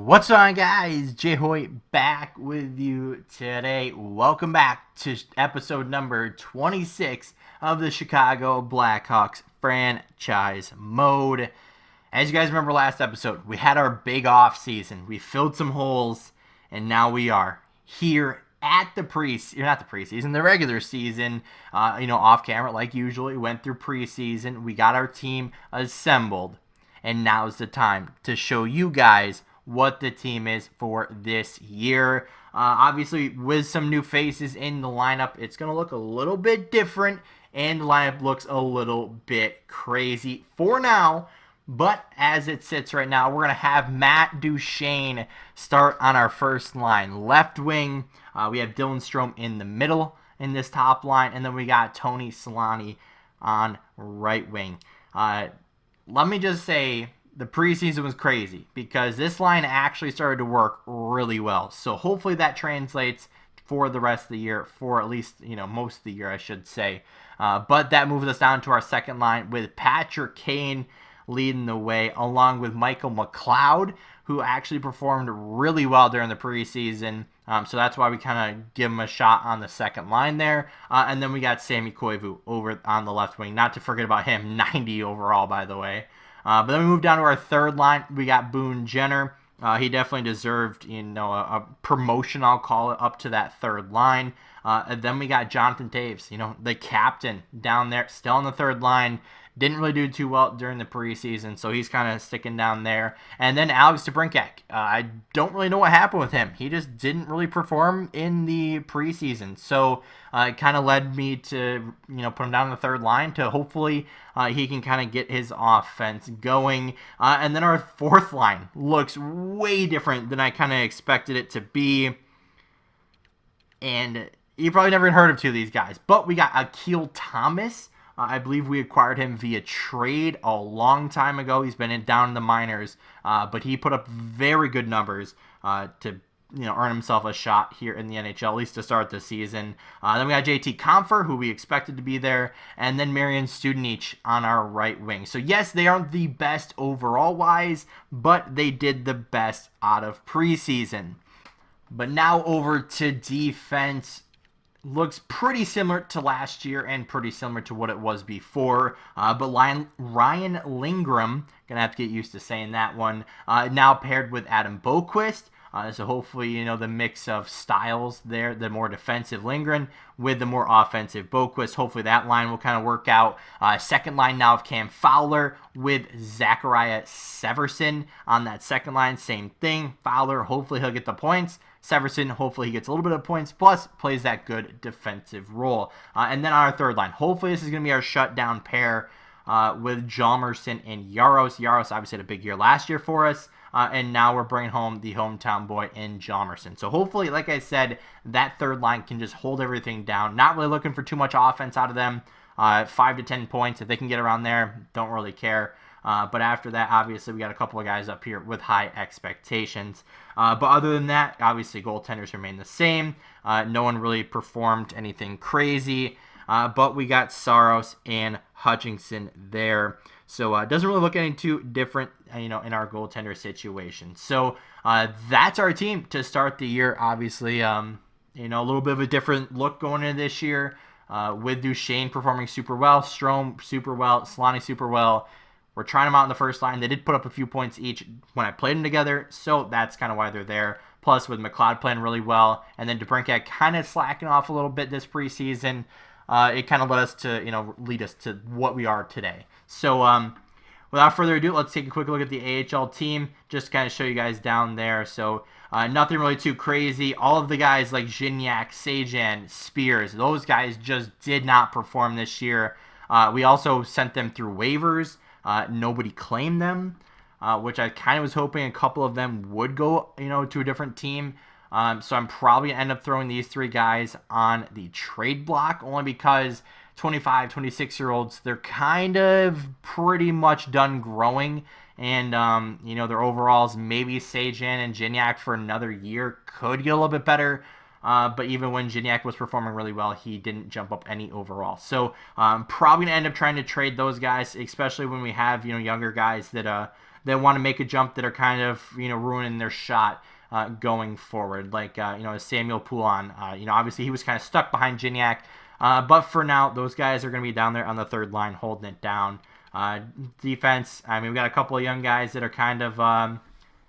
What's on, guys? JHoyt back with you today. Welcome back to episode number 26 of the Chicago Blackhawks franchise mode. As you guys remember last episode, we had our big off season. We filled some holes, and now we are here at the the regular season, off camera like usual. We went through preseason. We got our team assembled, and now's the time to show you guys what the team is for this year. Obviously, with some new faces in the lineup, it's going to look a little bit different, and the lineup looks a little bit crazy for now. But as it sits right now, we're going to have Matt Duchene start on our first line. Left wing, we have Dylan Strome in the middle in this top line, and then we got Tony Solani on right wing. Let me just say, the preseason was crazy because this line actually started to work really well. So hopefully that translates for the rest of the year, for at least, most of the year, I should say. But that moves us down to our second line with Patrick Kane leading the way, along with Michael McLeod, who actually performed really well during the preseason. So that's why we kind of give him a shot on the second line there. And then we got Sami Koivu over on the left wing. Not to forget about him, 90 overall, by the way. But then we move down to our third line. We got Boone Jenner. He definitely deserved, a promotion, I'll call it, up to that third line. And then we got Jonathan Toews, the captain down there, still on the third line. Didn't really do too well during the preseason, so he's kind of sticking down there. And then Alex DeBrincat. I don't really know what happened with him. He just didn't really perform in the preseason. So it kind of led me to, put him down on the third line to hopefully he can kind of get his offense going. And then our fourth line looks way different than I kind of expected it to be. And you probably never heard of two of these guys. But we got Akil Thomas. I believe we acquired him via trade a long time ago. He's been down in the minors, but he put up very good numbers to earn himself a shot here in the NHL, at least to start the season. Then we got JT Compher, who we expected to be there, and then Marian Studenic on our right wing. So yes, they aren't the best overall-wise, but they did the best out of preseason. But now over to defense. Looks pretty similar to last year and pretty similar to what it was before. But Ryan Lindgren, gonna have to get used to saying that one, now paired with Adam Boqvist. So hopefully, the mix of styles there, the more defensive Lindgren with the more offensive Boqvist. Hopefully that line will kind of work out. Second line now of Cam Fowler with Zachariah Severson on that second line. Same thing. Fowler, hopefully he'll get the points. Severson, hopefully he gets a little bit of points, plus plays that good defensive role. And then our third line. Hopefully this is going to be our shutdown pair with Hjalmarsson and Jaros. Jaros obviously had a big year last year for us. And now we're bringing home the hometown boy in Hjalmarsson. So hopefully, like I said, that third line can just hold everything down. Not really looking for too much offense out of them. 5 to 10 points. If they can get around there, don't really care. But after that, obviously, we got a couple of guys up here with high expectations. But other than that, obviously, goaltenders remain the same. No one really performed anything crazy. But we got Saros and Hutchinson there. So it doesn't really look any too different, in our goaltender situation. So that's our team to start the year. Obviously, a little bit of a different look going into this year with Duchene performing super well, Strome super well, Solani super well. We're trying them out in the first line. They did put up a few points each when I played them together, so that's kind of why they're there. Plus, with McLeod playing really well, and then DeBrincat kind of slacking off a little bit this preseason, it kind of led us to, lead us to what we are today. So, without further ado, let's take a quick look at the AHL team, just to kind of show you guys down there. So, nothing really too crazy. All of the guys like Gignac, Sajan, Spears, those guys just did not perform this year. We also sent them through waivers. Nobody claimed them, which I kind of was hoping a couple of them would go, to a different team. So I'm probably going to end up throwing these three guys on the trade block, only because 25, 26-year-olds, they're kind of pretty much done growing. And, their overalls, maybe Sajan and Gignac for another year could get a little bit better. But even when Gignac was performing really well, he didn't jump up any overall. So probably gonna end up trying to trade those guys, especially when we have younger guys that want to make a jump that are kind of ruining their shot going forward. Like Samuel Poulin. Obviously he was kind of stuck behind Gignac, but for now those guys are gonna be down there on the third line holding it down. Defense. I mean, we got a couple of young guys that are kind of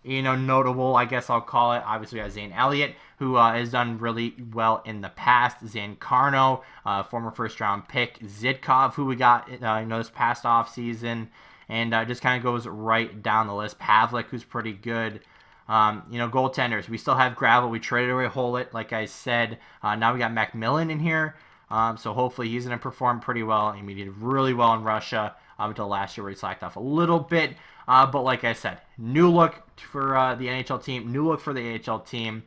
notable, I guess I'll call it. Obviously, we have Zane Elliott, who has done really well in the past. Zan Carno, former first-round pick. Zidkov, who we got this past offseason. And just kind of goes right down the list. Pavlik, who's pretty good. Goaltenders. We still have Gravel. We traded away Hollett, like I said. Now we got Macmillan in here. So hopefully he's going to perform pretty well. He did really well in Russia until last year where he slacked off a little bit. But like I said, new look for the NHL team, new look for the AHL team.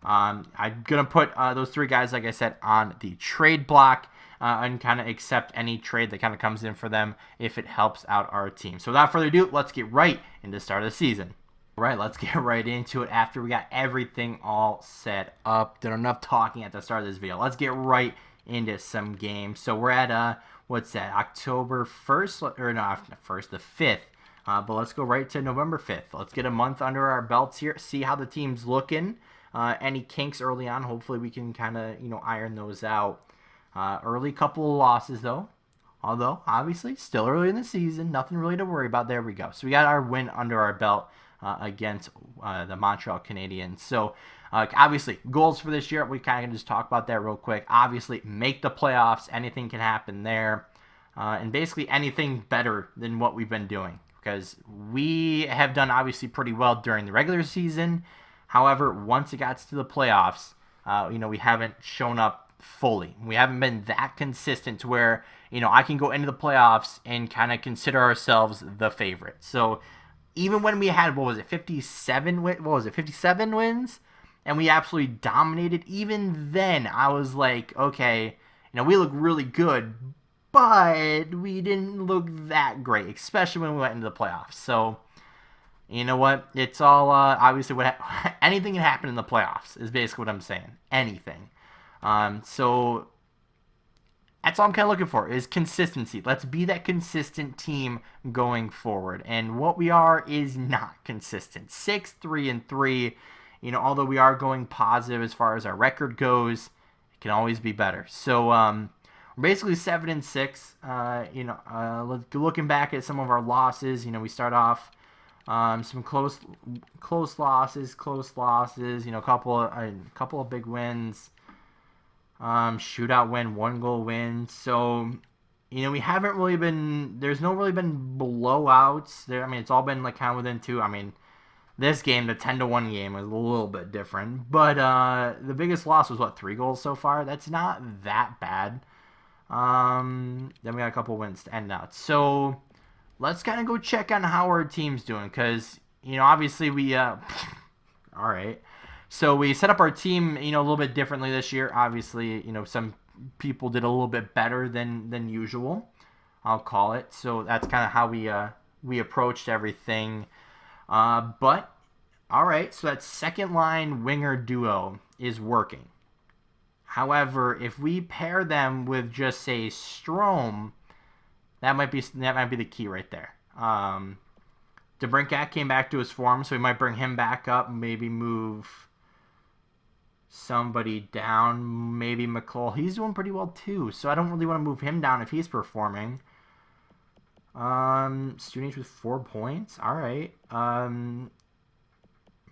I'm going to put those three guys, like I said, on the trade block and kind of accept any trade that kind of comes in for them if it helps out our team. So without further ado, let's get right into the start of the season. All right, let's get right into it after we got everything all set up. Did enough talking at the start of this video. Let's get right into some games. So we're at, what's that, October 1st? Or not first, the 5th. But let's go right to November 5th. Let's get a month under our belts here, see how the team's looking. Any kinks early on, hopefully we can kind of, iron those out. Early couple of losses, though. Although, obviously, still early in the season. Nothing really to worry about. There we go. So we got our win under our belt against the Montreal Canadiens. So, obviously, goals for this year, we kind of just talk about that real quick. Obviously, make the playoffs. Anything can happen there. And basically anything better than what we've been doing. Because we have done, obviously, pretty well during the regular season. However, once it got to the playoffs, we haven't shown up fully. We haven't been that consistent to where, I can go into the playoffs and kind of consider ourselves the favorite. So even when we had, 57 wins? And we absolutely dominated. Even then, I was like, okay, we look really good, but we didn't look that great, especially when we went into the playoffs. So, you know what? It's all, obviously, anything can happen in the playoffs is basically what I'm saying. Anything. So, that's all I'm kind of looking for is consistency. Let's be that consistent team going forward. And what we are is not consistent. 6-3-3. Although we are going positive as far as our record goes, it can always be better. So, we're basically 7-6. Looking back at some of our losses, we start off some close losses. A couple of big wins. Shootout win, 1-goal win. So, we haven't really been. There's no really been blowouts. It's all been like kind of within 2. This game, the 10-1 game, was a little bit different. But the biggest loss was, 3 goals so far? That's not that bad. Then we got a couple wins to end out. So let's kind of go check on how our team's doing. Because, obviously we... all right. So we set up our team, a little bit differently this year. Obviously, some people did a little bit better than usual, I'll call it. So that's kind of how we approached everything. But, all right, so that second line winger duo is working. However, if we pair them with just, say, Strome, that might be the key right there. DeBrincat came back to his form, so we might bring him back up, maybe move somebody down, maybe McCall. He's doing pretty well, too, so I don't really want to move him down if he's performing. Students with 4 points. All right.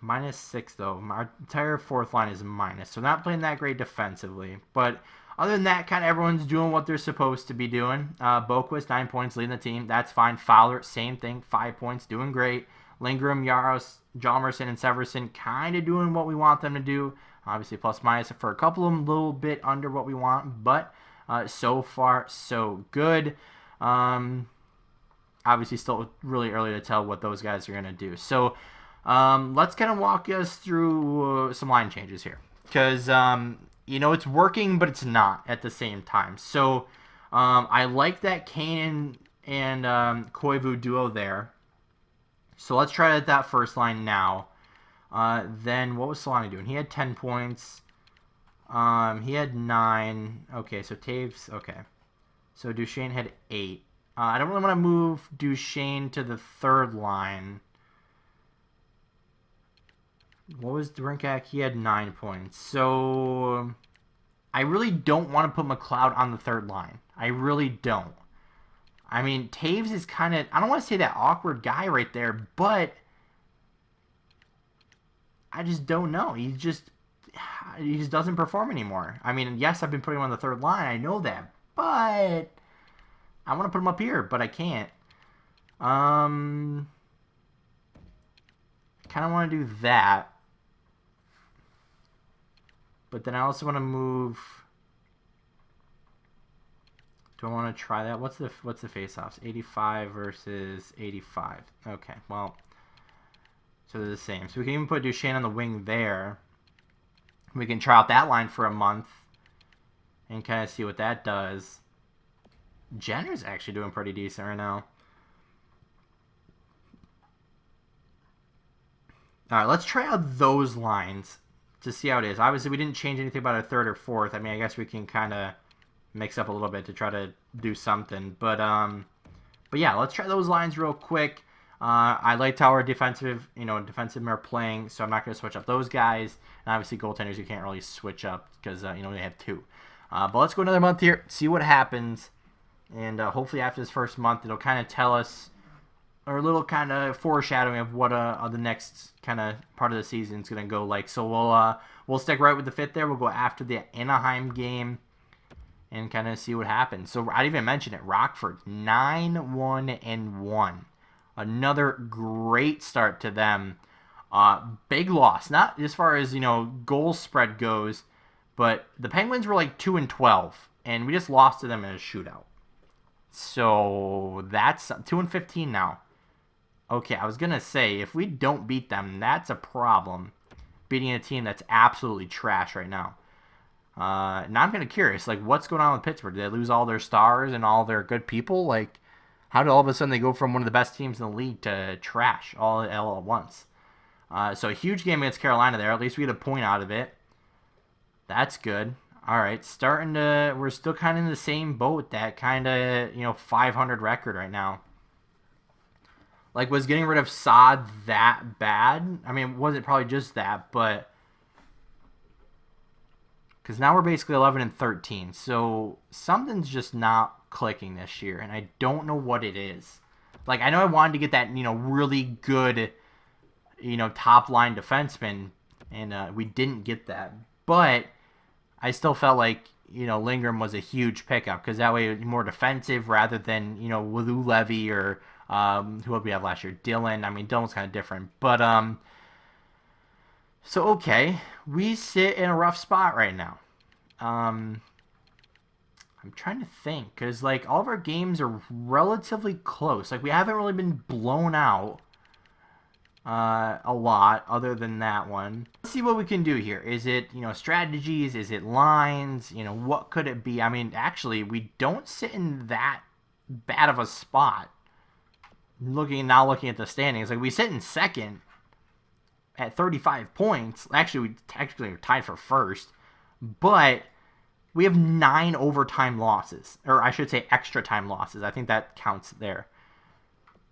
-6 though. Our entire fourth line is minus, so not playing that great defensively. But other than that, kind of everyone's doing what they're supposed to be doing. Boquist 9 points, leading the team. That's fine. Fowler, same thing, 5 points, doing great. Lindgren, Yaros, Hjalmarsson, and Severson kind of doing what we want them to do. Obviously, plus minus for a couple of them, a little bit under what we want, but so far so good. Obviously, still really early to tell what those guys are going to do. So, let's kind of walk us through some line changes here. Because, it's working, but it's not at the same time. So, I like that Kane and Koivu duo there. So, let's try that first line now. Then, what was Solani doing? He had 10 points. He had 9. Okay, so Taves. Okay, so Duchesne had 8. I don't really want to move Duchesne to the 3rd line. What was Drinkack? He had 9 points. So I really don't want to put McLeod on the 3rd line. I really don't. I mean, Taves is kind of, I don't want to say that awkward guy right there, but I just don't know. He just doesn't perform anymore. I mean, yes, I've been putting him on the 3rd line. I know that, but I want to put him up here, but I can't. Kind of want to do that, but then I also want to move. Do I want to try that? What's the face-offs? 85 versus 85. Okay, well, so they're the same. So we can even put Duchesne on the wing there. We can try out that line for a month and kind of see what that does. Jenner's actually doing pretty decent right now. All right, let's try out those lines to see how it is. Obviously, we didn't change anything about our 3rd or 4th. I mean, I guess we can kind of mix up a little bit to try to do something. But yeah, let's try those lines real quick. I liked how our defensive are playing, so I'm not going to switch up those guys. And obviously, goaltenders you can't really switch up because we have 2. But let's go another month here, see what happens, and hopefully after this first month, it'll kind of tell us, or a little kind of foreshadowing of what the next kind of part of the season is going to go like. So we'll stick right with the 5th there. We'll go after the Anaheim game and kind of see what happens. So I didn't even mention it. Rockford 9-1-1. Another great start to them. Big loss, not as far as goal spread goes, but the Penguins were like 2-12, and we just lost to them in a shootout. So that's 2-15 now. Okay, I was gonna say if we don't beat them, that's a problem. Beating a team that's absolutely trash right now. Now I'm kind of curious, like, what's going on with Pittsburgh? Did they lose all their stars and all their good people? Like, how did all of a sudden they go from one of the best teams in the league to trash all at once? So a huge game against Carolina there. At least we get a point out of it. That's good. All right, we're still kind of in the same boat, that kind of, 500 record right now. Like, was getting rid of Saad that bad? I mean, was it probably just that, but because now we're basically 11-13, so something's just not clicking this year, and I don't know what it is. Like, I know I wanted to get that, really good, top line defenseman, and we didn't get that, but I still felt like Lindgren was a huge pickup because that way more defensive rather than Lou Levy or who did we have last year? Dylan. I mean, Dylan's kind of different, but so okay, we sit in a rough spot right now. I'm trying to think because like all of our games are relatively close. Like we haven't really been blown out a lot other than that one. Let's see what we can do here. Is it strategies? Is it lines? What could it be? I mean, actually, we don't sit in that bad of a spot. Looking at the standings, like we sit in 2nd at 35 points. Actually, we technically are tied for 1st, but we have 9 overtime losses, or I should say extra time losses. I think that counts there.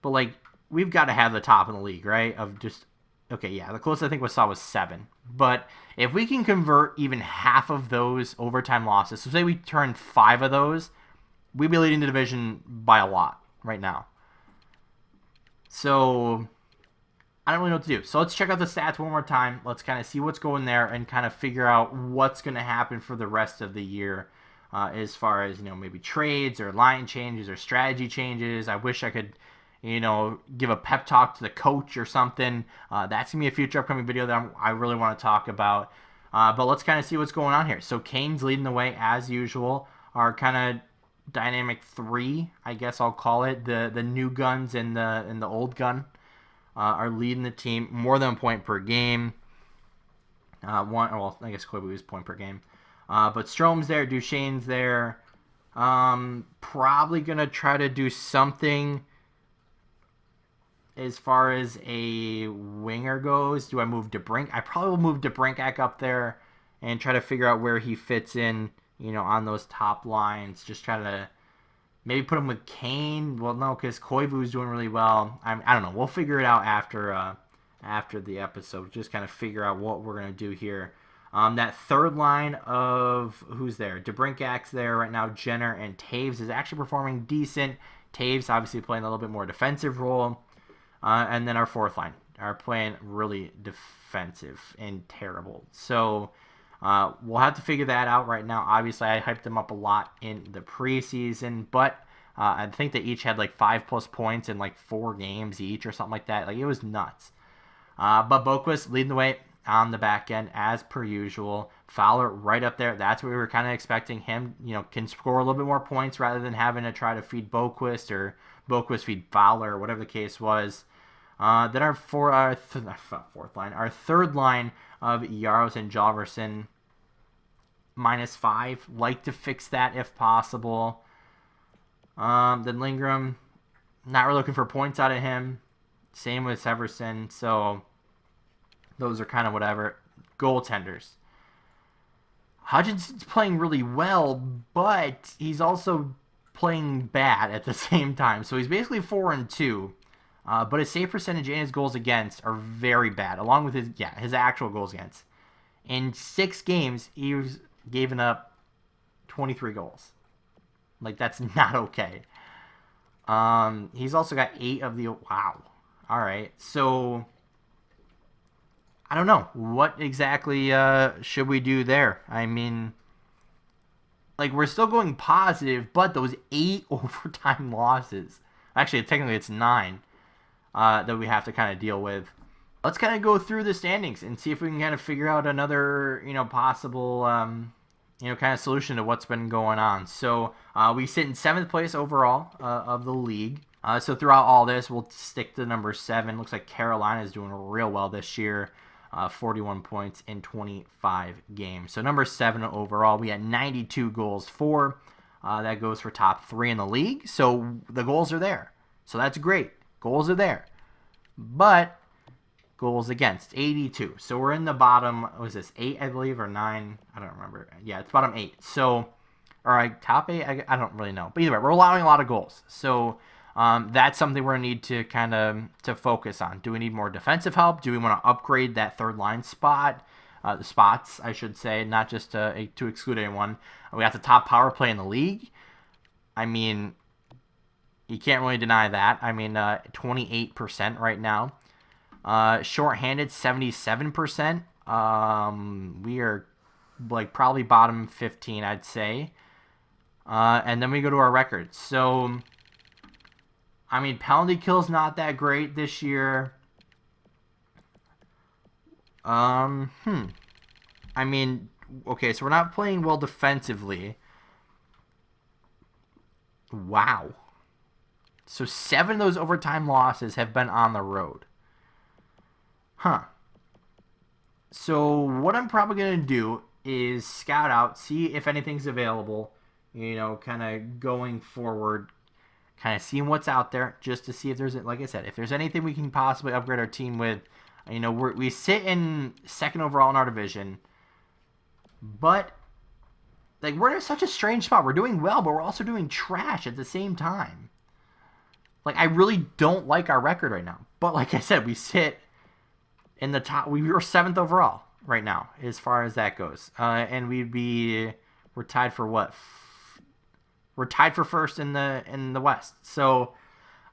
But like we've got to have the top in the league, right? Of just okay, yeah. The closest I think we saw was 7. But if we can convert even half of those overtime losses, so say we turn 5 of those, we'd be leading the division by a lot right now. So I don't really know what to do. So let's check out the stats one more time. Let's kind of see what's going there and kind of figure out what's going to happen for the rest of the year as far as, maybe trades or line changes or strategy changes. I wish I could, give a pep talk to the coach or something. That's going to be a future upcoming video that I really want to talk about. But let's kind of see what's going on here. So Kane's leading the way as usual. Our kind of dynamic 3, I guess I'll call it, the new guns and the old gun are leading the team, more than a point per game. I guess Koivu is point per game, but Strome's there, Duchesne's there. Probably gonna try to do something as far as a winger goes. Do I move DeBrink? I probably will move DeBrinkak up there and try to figure out where he fits in, on those top lines. Just try to maybe put him with Kane. Well, no, because Koivu's doing really well. I don't know. We'll figure it out after the episode. Just kind of figure out what we're going to do here. That third line of, who's there? DeBrincat's there right now. Jenner and Taves is actually performing decent. Taves obviously playing a little bit more defensive role. And then our fourth line are playing really defensive and terrible. So we'll have to figure that out right now. Obviously, I hyped them up a lot in the preseason, but I think they each had like 5+ points in like 4 games each or something like that. Like, it was nuts. But Boquist leading the way on the back end as per usual. Fowler right up there. That's what we were kind of expecting. Him, can score a little bit more points rather than having to try to feed Boquist or Boquist feed Fowler or whatever the case was. Then our fourth line, our third line of Yaros and Jalverson, -5. Like to fix that if possible. Then Lindgren, not really looking for points out of him. Same with Severson. So those are kind of whatever. Goaltenders. Hutchinson's playing really well, but he's also playing bad at the same time. So he's basically 4-2. But his save percentage and his goals against are very bad, along with his actual goals against. In 6 games, he was given up 23 goals. Like, that's not okay. He's also got 8 of the... Wow. All right. So, I don't know. What exactly should we do there? I mean, like, we're still going positive, but those 8 overtime losses... Actually, technically, it's 9 that we have to kind of deal with. Let's kind of go through the standings and see if we can kind of figure out another, possible... kind of solution to what's been going on. So we sit in 7th place overall of the league. So throughout all this, we'll stick to number 7. Looks like Carolina is doing real well this year. 41 points in 25 games. So number 7 overall. We had 92 goals for. That goes for top 3 in the league. So the goals are there. So that's great. Goals are there. But goals against, 82. So we're in the bottom, what was this, 8, I believe, or 9? I don't remember. Yeah, it's bottom 8. So, all right, top 8, I don't really know. But either way, we're allowing a lot of goals. So that's something we're going to need to kind of to focus on. Do we need more defensive help? Do we want to upgrade that third line spot? The spots, I should say, not just to exclude anyone. We got the top power play in the league. I mean, you can't really deny that. I mean, 28% right now. Shorthanded, 77%. We are like probably bottom 15, I'd say. And then we go to our records. So, I mean, penalty kill's not that great this year. I mean, okay, so we're not playing well defensively. Wow. So 7 of those overtime losses have been on the road. Huh. So what I'm probably going to do is scout out, see if anything's available, kind of going forward, kind of seeing what's out there, just to see if there's, like I said, if there's anything we can possibly upgrade our team with. We sit in 2nd overall in our division, but like we're in such a strange spot. We're doing well, but we're also doing trash at the same time. Like, I really don't like our record right now. But like I said, we sit in the top. We were 7th overall right now, as far as that goes. And we're tied for what? We're tied for 1st in the West. So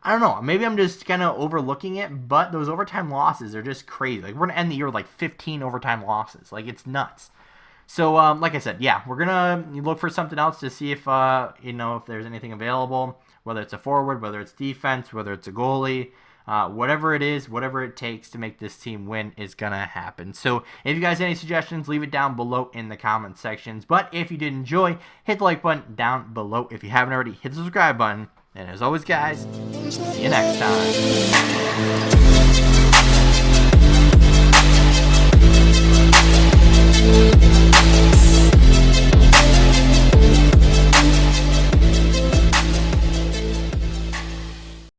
I don't know. Maybe I'm just kind of overlooking it, but those overtime losses are just crazy. Like, we're gonna end the year with like 15 overtime losses. Like, it's nuts. So like I said, yeah, we're gonna look for something else to see if if there's anything available. Whether it's a forward, whether it's defense, whether it's a goalie, whatever it is, whatever it takes to make this team win is going to happen. So if you guys have any suggestions, leave it down below in the comment sections. But if you did enjoy, hit the like button down below. If you haven't already, hit the subscribe button. And as always, guys, see you next time.